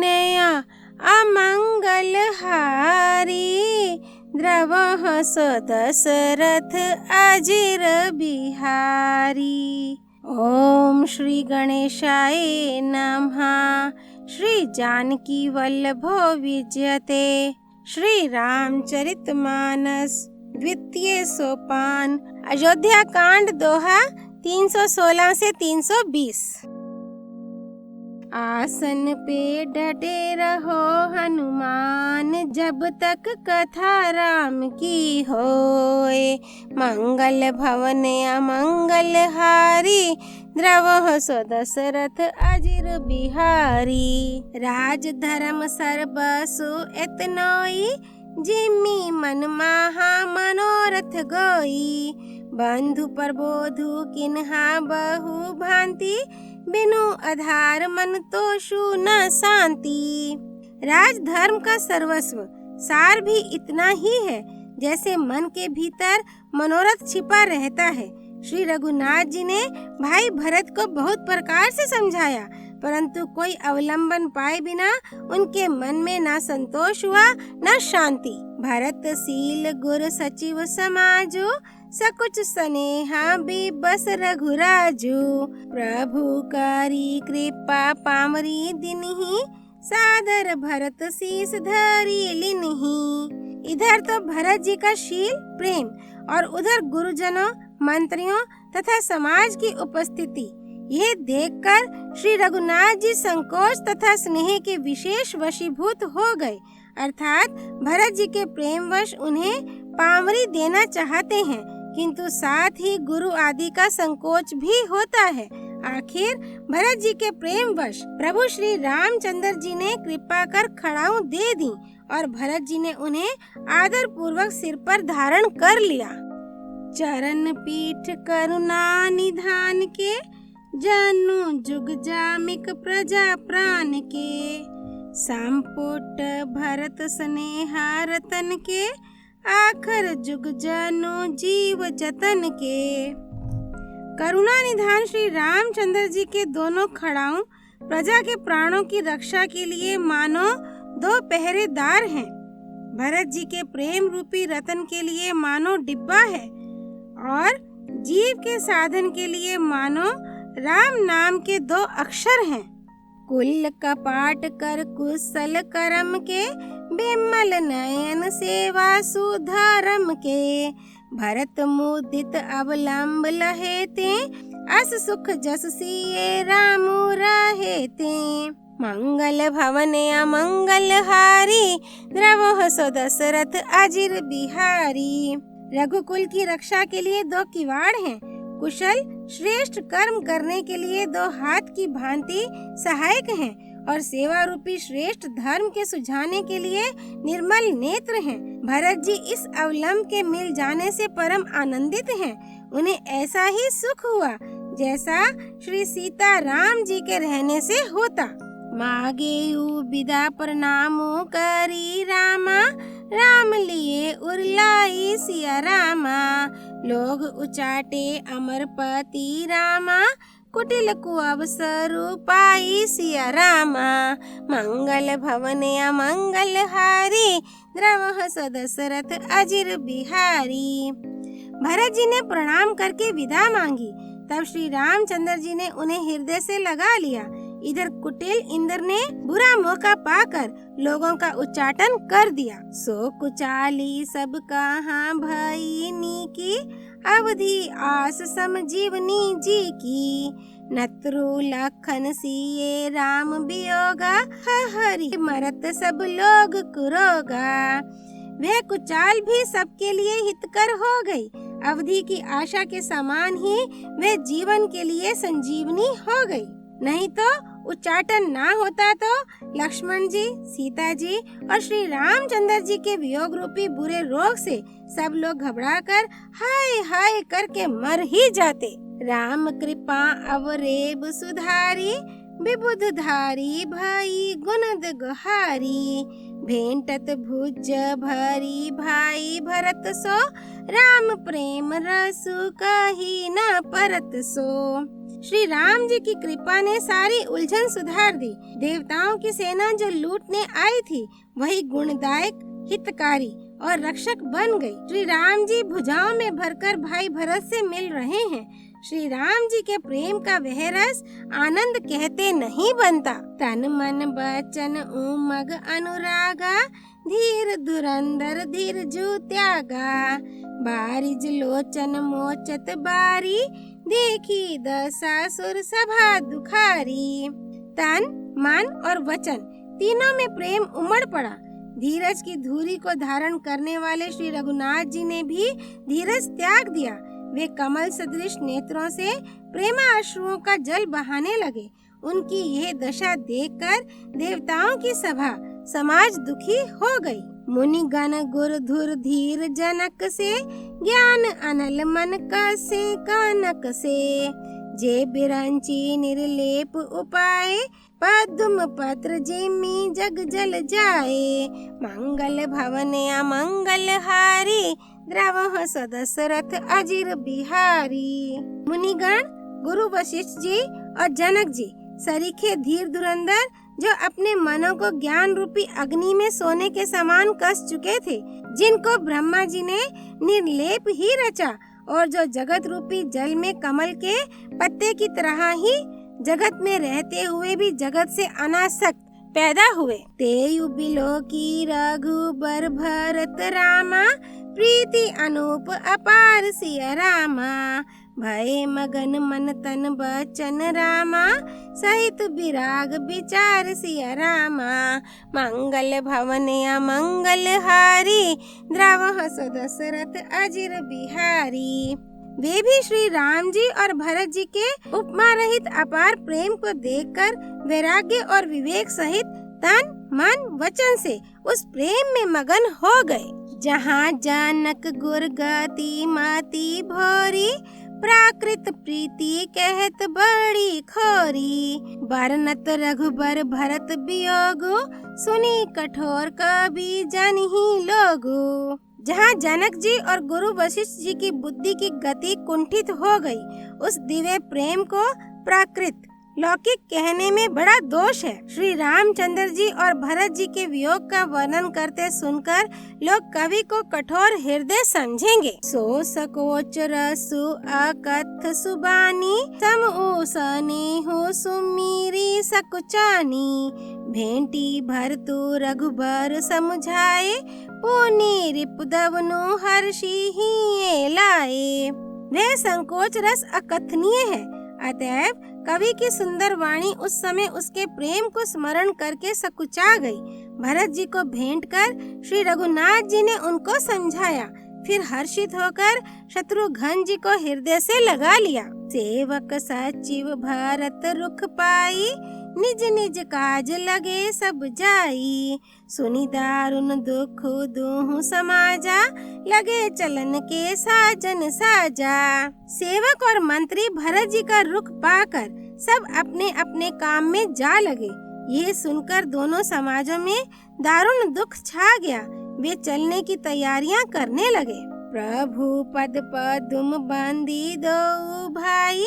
भवनय अमंगल हारी, द्रवः स दशरथ अजिर बिहारी। ओम श्री गणेशाय नमः। श्री जानकी वल्लभो विजयते। श्री रामचरितमानस द्वितीय सोपान। अयोध्या कांड दोहा 316 से 320। आसन पे डटे रहो हनुमान, जब तक कथा राम की होए। मंगल भवन अमंगल हारी, द्रवः स दशरथ अजिर बिहारी। राज धर्म सर्वसु एतनोई, जिम्मी मन माहा मनोरथ गोई। बंधु प्रबोधु किन्हा बहु भांति, बिनु आधार मन तोषु न शांति। राज धर्म का सर्वस्व सार भी इतना ही है जैसे मन के भीतर मनोरथ छिपा रहता है। श्री रघुनाथ जी ने भाई भरत को बहुत प्रकार से समझाया, परंतु कोई अवलंबन पाए बिना उनके मन में ना संतोष हुआ न शांति। भरत शील गुर सचिव समाजो, सकुच स्नेहा बस रघुराजू। प्रभु कारी कृपा पामरी दिनहि, सादर भरत शीस धरी लिनहि। इधर तो भरत जी का शील प्रेम और उधर गुरुजनों मंत्रियों तथा समाज की उपस्थिति, ये देखकर श्री रघुनाथ जी संकोच तथा स्नेह के विशेष वशीभूत हो गए। अर्थात भरत जी के प्रेमवश उन्हें पामरी देना चाहते हैं, किंतु साथ ही गुरु आदि का संकोच भी होता है। आखिर भरत जी के प्रेमवश प्रभु श्री रामचंद्र जी ने कृपा कर खड़ाऊं दे दी और भरत जी ने उन्हें आदर पूर्वक सिर पर धारण कर लिया। चरण पीठ करुणा निधान के, जनु जुग जामिक प्रजा प्राण के। संपुट भरत स्नेहा रतन के, आखर जुग जनु जीव जतन के। करुणा निधान श्री रामचंद्र जी के दोनों खड़ाऊं प्रजा के प्राणों की रक्षा के लिए मानो दो पहरेदार हैं। भरत जी के प्रेम रूपी रतन के लिए मानो डिब्बा है और जीव के साधन के लिए मानो राम नाम के दो अक्षर हैं। कुल कपाट कर कुशल करम के, बिमल नयन सेवा सुधर्म के। भरत मुदित अवलंब लहेते, अस सुख जस सिए राम रहेते। मंगल भवन अमंगल हारी, द्रवः स दशरथ अजिर बिहारी। रघुकुल की रक्षा के लिए दो किवाड़ हैं, कुशल श्रेष्ठ कर्म करने के लिए दो हाथ की भांति सहायक हैं और सेवा रूपी श्रेष्ठ धर्म के सुझाने के लिए निर्मल नेत्र हैं। भरत जी इस अवलंब के मिल जाने से परम आनंदित हैं। उन्हें ऐसा ही सुख हुआ जैसा श्री सीता राम जी के रहने से होता। मागे विदा प्रणामो करी रामा, राम लिए उरलाई सिया रामा। लोग उचाटे अमरपति रामा, कुटिल कुअवसर पाई सिया रामा। मंगल भवन अमंगल हारी, द्रवः स दशरथ अजिर बिहारी। भरत जी ने प्रणाम करके विदा मांगी, तब श्री रामचंद्र जी ने उन्हें हृदय से लगा लिया। इधर कुटिल इंद्र ने बुरा मौका पाकर लोगों का उच्चाटन कर दिया। सो कुचाली सब कहाँ भईनी की, अवधि आस समजीवनी जी की। नत्रु लखन सिए राम वियोगा, हरि मरत सब लोग कुरोगा। वह कुचाल भी सबके लिए हितकर हो गई। अवधि की आशा के समान ही वह जीवन के लिए संजीवनी हो गई। नहीं तो उच्चाटन ना होता तो लक्ष्मण जी, सीता जी और श्री रामचंद्र जी के वियोग रूपी बुरे रोग से सब लोग घबराकर हाय हाय करके मर ही जाते। राम कृपा अवरेब सुधारी, विबुध धारी भाई गुणद गुहारी। भेंटत भुज भरी भाई भरत सो, राम प्रेम रसु कही न परत सो। श्री राम जी की कृपा ने सारी उलझन सुधार दी। देवताओं की सेना जो लूटने आई थी वही गुणदायक, हितकारी और रक्षक बन गई। श्री राम जी भुजाओं में भरकर भाई भरत से मिल रहे हैं। श्री राम जी के प्रेम का वह रस आनंद कहते नहीं बनता। तन मन बचन उमग अनुरागा, धीर धुरंधर धीर जू त्यागा। बारिज लोचन मोचत बारी, देखी दशासुर सभा दुखारी। तन, मन और वचन तीनों में प्रेम उमड़ पड़ा। धीरज की धूरी को धारण करने वाले श्री रघुनाथ जी ने भी धीरज त्याग दिया। वे कमल सदृश नेत्रों से प्रेमाश्रुओं का जल बहाने लगे। उनकी यह दशा देखकर देवताओं की सभा समाज दुखी हो गई। मुनि गण गुर धुर धीर जनक से, ज्ञान अनल मन कसे कानक से। जे बिरंची निर्लेप उपाय, पद्म पत्र जेमी जग जल जाए। मंगल भवन अमंगल हारी, द्रवह सदशरथ अजिर बिहारी। मुनिगण, गुरु वशिष्ठ जी और जनक जी सरीखे धीर धुरंधर जो अपने मनों को ज्ञान रूपी अग्नि में सोने के समान कस चुके थे, जिनको ब्रह्मा जी ने निर्लेप ही रचा और जो जगत रूपी जल में कमल के पत्ते की तरह ही जगत में रहते हुए भी जगत से अनासक्त पैदा हुए। तेयु बिलो की रघुबर भरत रामा, प्रीति अनूप अपार सिया रामा। भय मगन मन तन बचन रामा, सहित विराग विचार सिया रामा। मंगल भवन अमंगल हारी, द्रवह दशरथ अजिर बिहारी। वे भी श्री राम जी और भरत जी के उपमा रहित अपार प्रेम को देखकर वैराग्य और विवेक सहित तन मन वचन से उस प्रेम में मगन हो गए। जहाँ जानक गुर गति मति भोरी, प्राकृत प्रीति कहत बड़ी खोरी। बरनत रघुबर भरत वियोगु, सुनी कठोर कवि जन ही लोगु। जहाँ जनक जी और गुरु वशिष्ठ जी की बुद्धि की गति कुंठित हो गई, उस दिव्य प्रेम को प्राकृत लौकिक कहने में बड़ा दोष है। श्री रामचंद्र जी और भरत जी के वियोग का वर्णन करते सुनकर लोग कवि को कठोर हृदय समझेंगे। सो सकोच रसु अकथ सुबानी, सम ऊसने हो सुमीरी सकुचानी। भेंटी भर तू रघुबर समझाए, पुनि रिपुदवनु हर्षि ही लाए। वह संकोच रस अकथनीय है, अतएव कवि की सुंदर वाणी उस समय उसके प्रेम को स्मरण करके सकुचा गई। भरत जी को भेंट कर श्री रघुनाथ जी ने उनको समझाया, फिर हर्षित होकर शत्रुघ्न जी को हृदय से लगा लिया। सेवक सचिव भरत रुख पाई, निज निज काज लगे सब जाई। सुनि दारुण दुख दुहु समाजा, लगे चलन के साजन साजा। सेवक और मंत्री भरत जी का रुख पाकर सब अपने अपने काम में जा लगे। ये सुनकर दोनों समाजों में दारुण दुख छा गया। वे चलने की तैयारियां करने लगे। प्रभु पद पदुम बंदी दो भाई,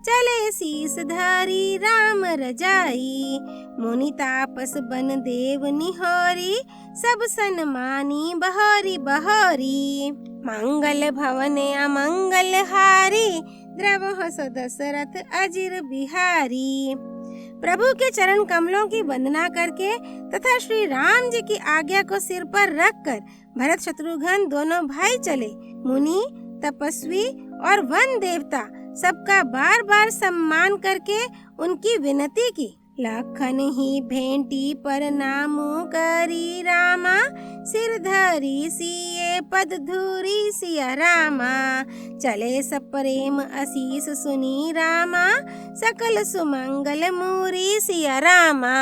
चले शीस धारी राम रजाई। मुनि तापस बन देव निहोरी, सब सन्मानी बहोरी बहोरी। मंगल भवन अमंगल हारी, द्रवह दशरथ अजिर बिहारी। प्रभु के चरण कमलों की वंदना करके तथा श्री राम जी की आज्ञा को सिर पर रखकर भरत शत्रुघ्न दोनों भाई चले। मुनि, तपस्वी और वन देवता सबका बार बार सम्मान करके उनकी विनती की। लखन ही भेंटी पर नामु करी रामा, सिर धरी सिए पद धूरी सिया रामा। चले सब प्रेम असीस सुनी रामा, सकल सुमंगल मूरी सिया रामा।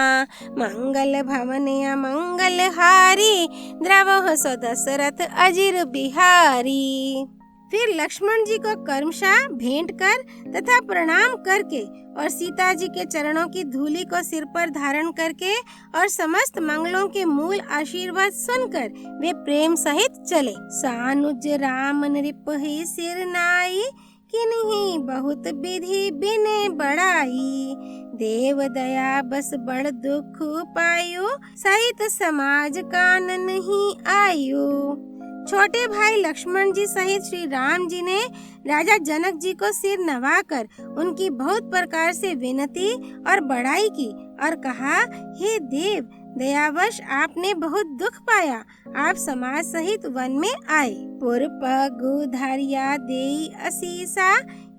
मंगल भवन अमंगल हारी, द्रवह दशरथ अजिर बिहारी। फिर लक्ष्मण जी को कर्मशः भेंट कर तथा प्रणाम करके और सीता जी के चरणों की धूलि को सिर पर धारण करके और समस्त मंगलों के मूल आशीर्वाद सुनकर वे प्रेम सहित चले। सानुज राम नृप ही सिर नाई, किन्हीं बहुत विधि बिने बढ़ाई। देव दया बस बड़ दुख पायो, सहित समाज कान नहीं आयो। छोटे भाई लक्ष्मण जी सहित श्री राम जी ने राजा जनक जी को सिर नवाकर उनकी बहुत प्रकार से विनती और बड़ाई की और कहा, हे देव, दयावश आपने बहुत दुख पाया, आप समाज सहित वन में आए। पुर पगु धरिया देई असीसा,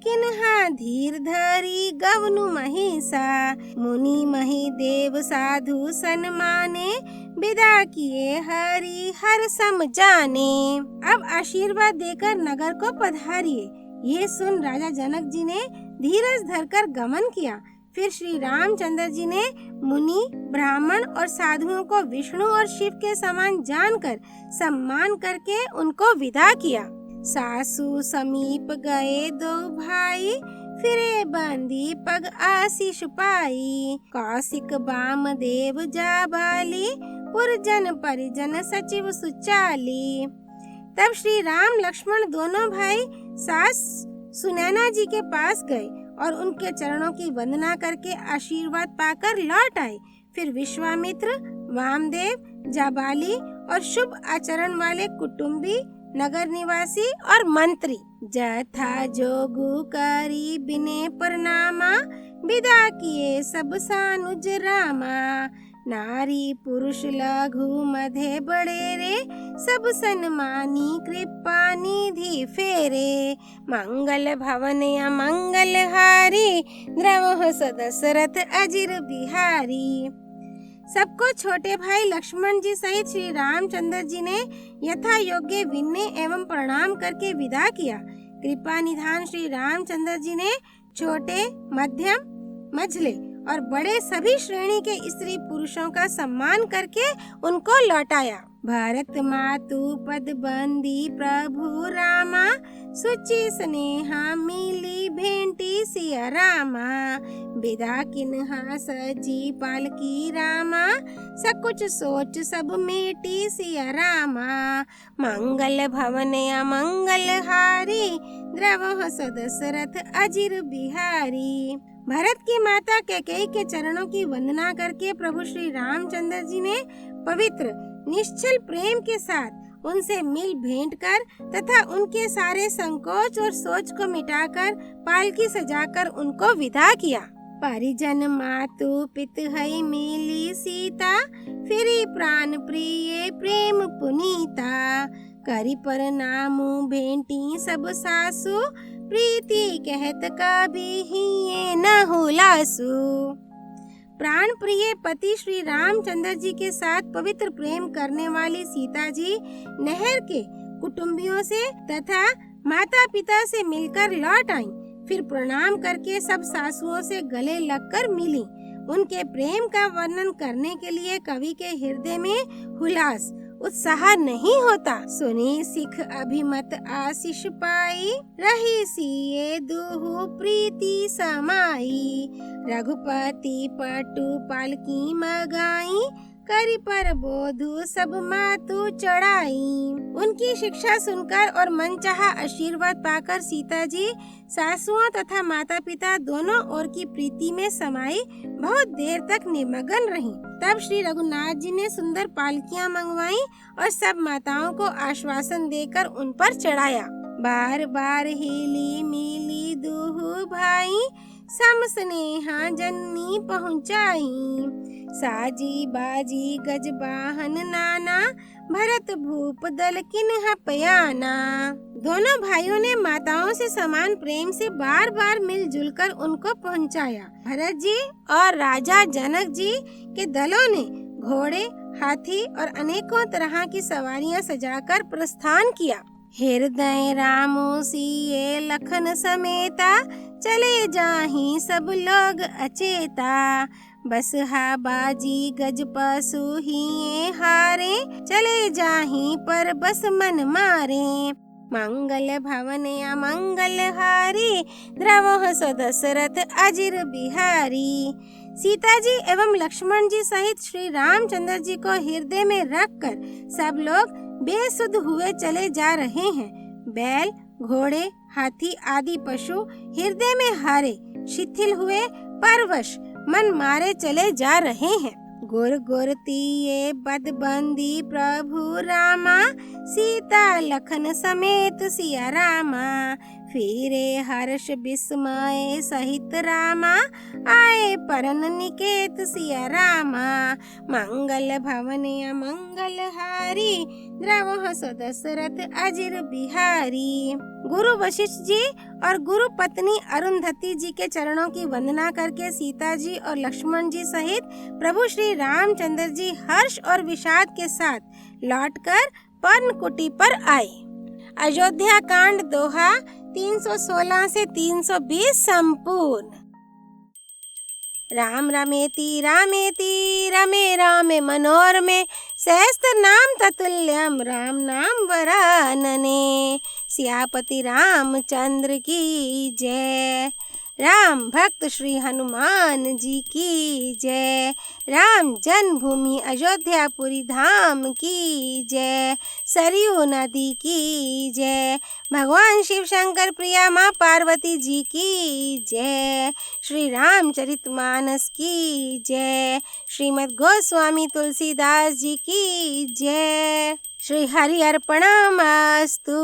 किन्हा धीर धरी गवनु महिषा। मुनि मही देव साधु सन्माने, विदा किए हरि हर सम जाने। अब आशीर्वाद देकर नगर को पधारिए। ये सुन राजा जनक जी ने धीरज धरकर गमन किया। फिर श्री रामचंद्र जी ने मुनि, ब्राह्मण और साधुओं को विष्णु और शिव के समान जानकर सम्मान करके उनको विदा किया। सासु समीप गए दो भाई, फिरे बांधी पग आशीष पाई। कौशिक वामदेव जाबाली, पुरजन परिजन सचिव सुचाली। तब श्री राम लक्ष्मण दोनों भाई सास सुनैना जी के पास गए और उनके चरणों की वंदना करके आशीर्वाद पाकर लौट आए। फिर विश्वामित्र, वामदेव, जाबाली और शुभ आचरण वाले कुटुंबी, नगर निवासी और मंत्री जथा जोगु करी बिने प्रणामा, विदा किए सब सानुज रामा। नारी पुरुष लघु मध्य बड़ेरे, सब सन्मानी कृपा निधि फेरे। मंगल भवन अमंगल हारी, द्रवह सदशरथ अजिर बिहारी। सबको छोटे भाई लक्ष्मण जी सहित श्री रामचंद्र जी ने यथा योग्य विनय एवं प्रणाम करके विदा किया। कृपा निधान श्री रामचंद्र जी ने छोटे, मध्यम, मझले और बड़े सभी श्रेणी के स्त्री पुरुषों का सम्मान करके उनको लौटाया। भारत मातु पद बंदी प्रभु रामा, सुचि स्नेहा मिली भेंटी सिया रामा। विदा किन्हा सजी पालकी रामा, सकुच सोच सब मेटी सिया रामा। मंगल भवन अमंगल हारी, द्रवह सदशरथ अजिर बिहारी। भरत की माता कैकेयी के चरणों की वंदना करके प्रभु श्री रामचंद्र जी ने पवित्र निश्चल प्रेम के साथ उनसे मिल भेंट कर तथा उनके सारे संकोच और सोच को मिटाकर पालकी सजाकर उनको विदा किया। परिजन मातु पित है मिली सीता, फिरी प्राण प्रिय प्रेम पुनीता। करी पर नामु भेंटी सब सासु, प्रीति कहत कभी ही ये न हुलासु। प्राण प्रिय पति श्री रामचंद्र जी के साथ पवित्र प्रेम करने वाली सीता जी नहर के कुटुंबियों से तथा माता पिता से मिलकर लौट आईं। फिर प्रणाम करके सब सासुओं से गले लगकर मिली। उनके प्रेम का वर्णन करने के लिए कवि के हृदय में हुलास उत्साह नहीं होता। सुनी सिख अभिमत आशीष पाई, रही सिए दुहु प्रीति समाई। रघुपति पटु पालकी मगाई, करी पर बोधु सब मातु चढ़ाई। उनकी शिक्षा सुनकर और मनचाहा आशीर्वाद पाकर सीता जी सासुओं तथा माता पिता दोनों ओर की प्रीति में समाई बहुत देर तक निमग्न रहीं। तब श्री रघुनाथ जी ने सुंदर पालकियां मंगवाई और सब माताओं को आश्वासन देकर उन पर चढ़ाया। बार बार हिली मिली दुहु भाई, सम स्नेहा जननी पहुँचाई। साजी बाजी गजबाहन नाना, भरत भूप दल किन्ह पयाना। दोनों भाइयों ने माताओं से समान प्रेम से बार बार मिलजुल कर उनको पहुंचाया। भरत जी और राजा जनक जी के दलों ने घोड़े, हाथी और अनेकों तरह की सवारियां सजाकर प्रस्थान किया। हृदय रामो सिए लखन समेता, चले जाहि सब लोग अचेता। बसहा बाजी गज पशु हिये हारे, चले जाहि पर बस मन मारे। मंगल भवन अमंगल हारी, द्रवह सदशरथ अजिर बिहारी। सीता जी एवं लक्ष्मण जी सहित श्री रामचंद्र जी को हृदय में रखकर सब लोग बेसुध हुए चले जा रहे हैं। बैल, घोड़े, हाथी आदि पशु हृदय में हारे, शिथिल हुए, परवश, मन मारे चले जा रहे हैं। गुर गुर तिये बदबंदी प्रभु रामा, सीता लखन समेत सिया रामा। फिरे हर्ष विस्मय सहित रामा, आए परन निकेत सिया रामा। मंगल भवन अमंगल हारी, द्रवह सो दशरथ अजिर बिहारी। गुरु वशिष्ठ जी और गुरु पत्नी अरुंधति जी के चरणों की वंदना करके सीता जी और लक्ष्मण जी सहित प्रभु श्री रामचंद्र जी हर्ष और विषाद के साथ लौटकर पर्णकुटी पर आए। अयोध्या कांड दोहा 316 से 320 संपूर्ण। राम रमेति रामेति रमे रामे मनोरमे, सहस्त्र नाम ततुल्यम राम नाम वरानने। सियापति रामचंद्र की जय। राम भक्त श्री हनुमान जी की जय। राम जन्मभूमि अयोध्यापुरी धाम की जय। सरयू नदी की जय। भगवान शिव शंकर प्रिया माँ पार्वती जी की जय। श्री रामचरितमानस की जय। श्रीमद् गोस्वामी तुलसीदास जी की जय। श्री हरि अर्पणमस्तु।